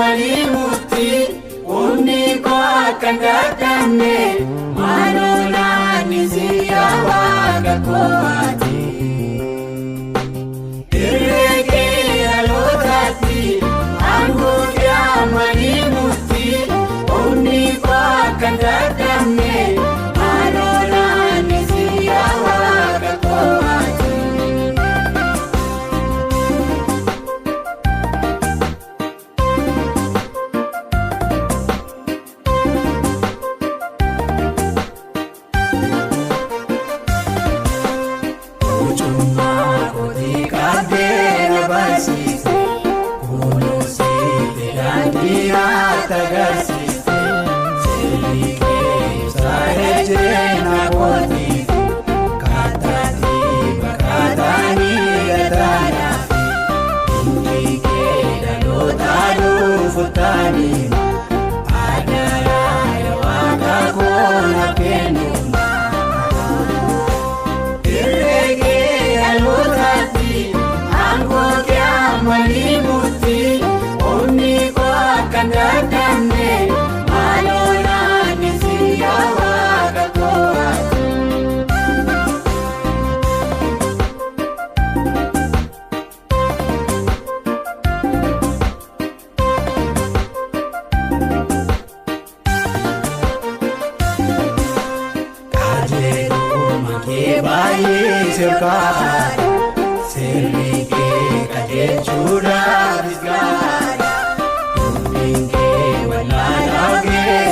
malimutti uniko kandatane manola nisiya wagakwati irege alotati anguya malimutti uniko kandatane manola nisiya wagakwati Tagasiste, selike sarejena koti, katati bakatani gataya, indike dalotadu futani, adaya yawaga kona penuma, irege alutati, angoke malimuti, uniko kandatane malola nisiya wagakwati kajeru makebayi sirkari sirrike kajechura visgari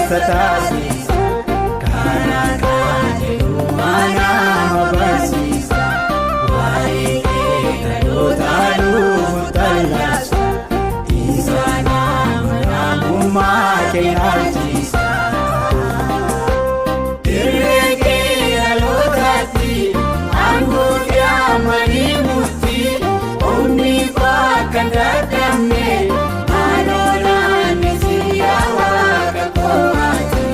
Satasi, kana kaje umana mabasisa, waike talu talasa, isana managuma kenarjisa. Irege alotati, anguya malimuti, uniko kandatane, manola nisiya wagakwati.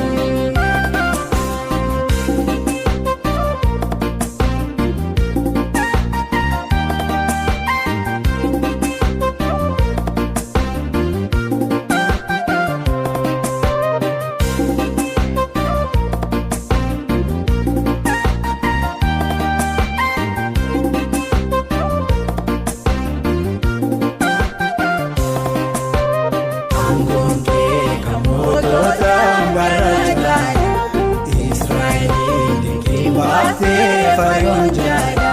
Fayonjaya,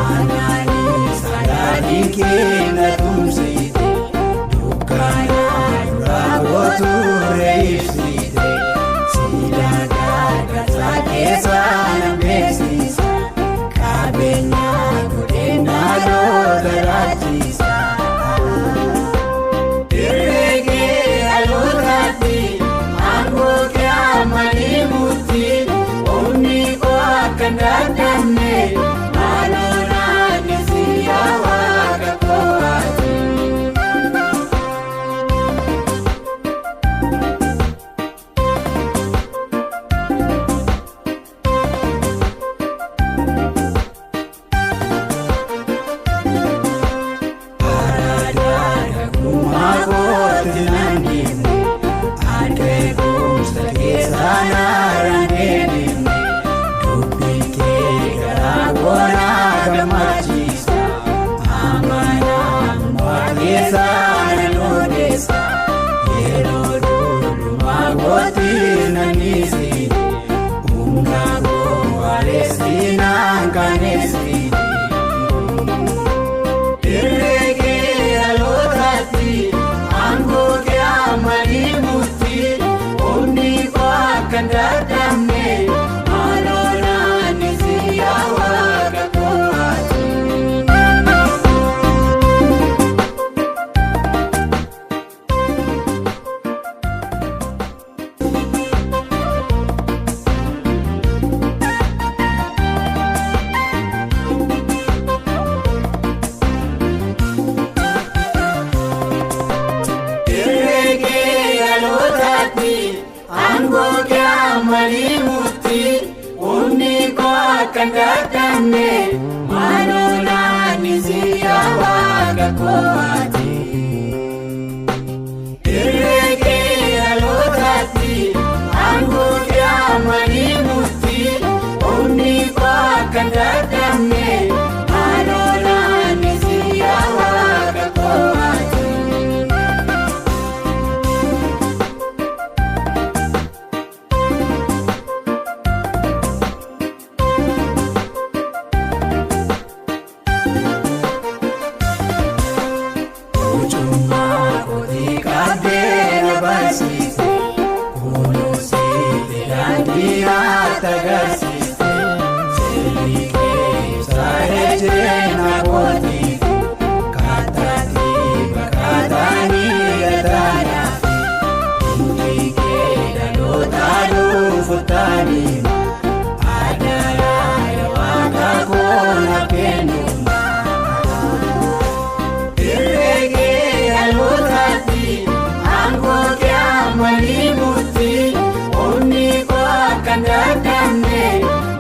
anani sadari kina tumsite, dukana ragotu reifsite, sidaga gatake sana besisa, kabenya kudena do garatisa. Irege alurati, angoke malimuti, uniko kandatane malola nisiya wagakwati aradada kumakoti nandini ade kumstakesana randeni Wana gamachisa, amana mwagesa nanodesa, yero dulu magoti nanisi, ungago walesi nanganesi. Irege alotati, angoke malimuti, uniko kandatane, malola nisiya wagakwati. Irege alotati, angoke malimuti, uniko kandatane malola nisiya wagakwati. barsiiste kunuunsite daandii ati agarsiiste seerri kee ibsaa jireenya kootiif kaataatii bakkaataanii gataadhaaf inni kee dhalootaa dhufuutaanii aadaa waaqa koona kennu. Mali muti, onni ko kanda damne,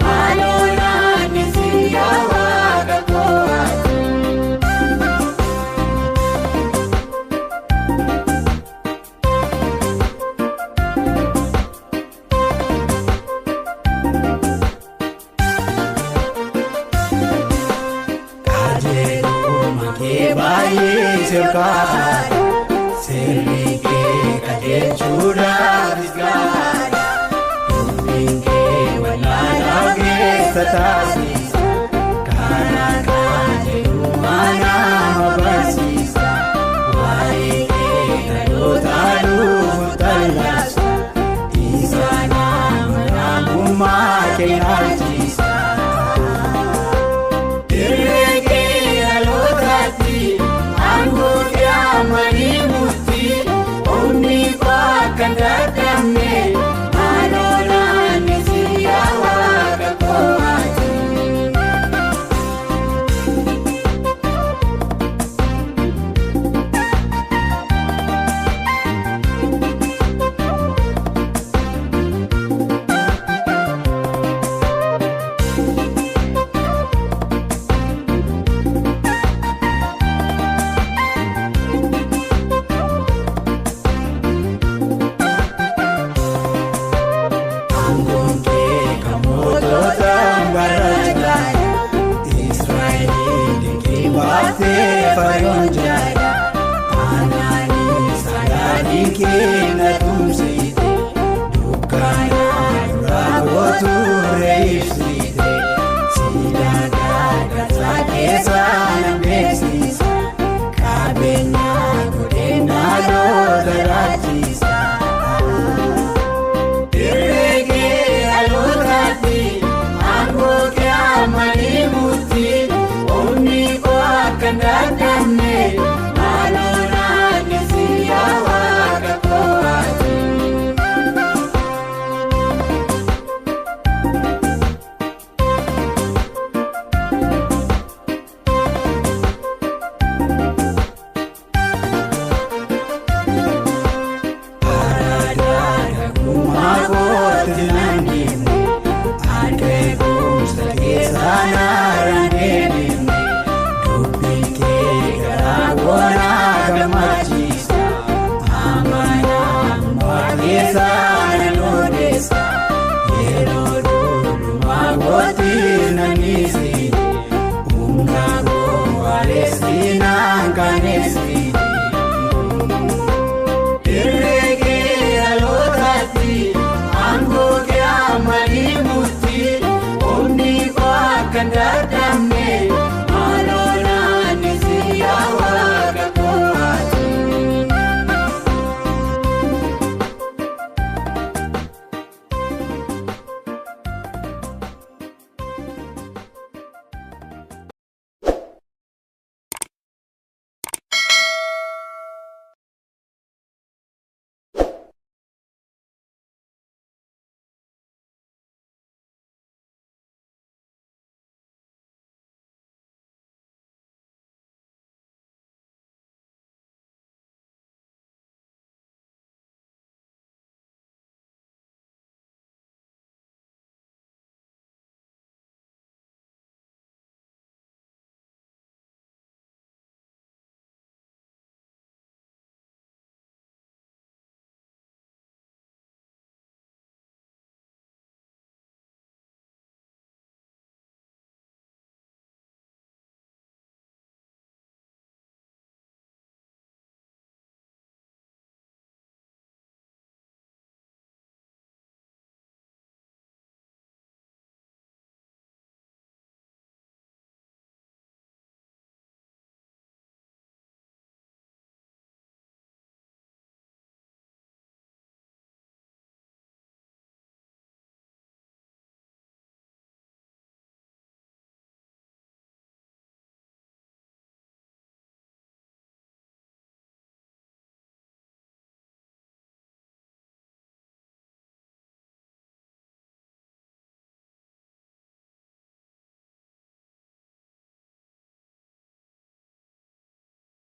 malona nisiya waga koati. Kajeru make bayi sirkari, sirri Chura bisgara, yunke walala ge satasi, kana kaje umana mabasisa, waike nalotalu mutalasa, isana manamuma ke artisa. Tirege alotati, ango kya mani muti. Onni ko kanda damne, malona nisiya waga koati. Fayon jaya, anani sadani ke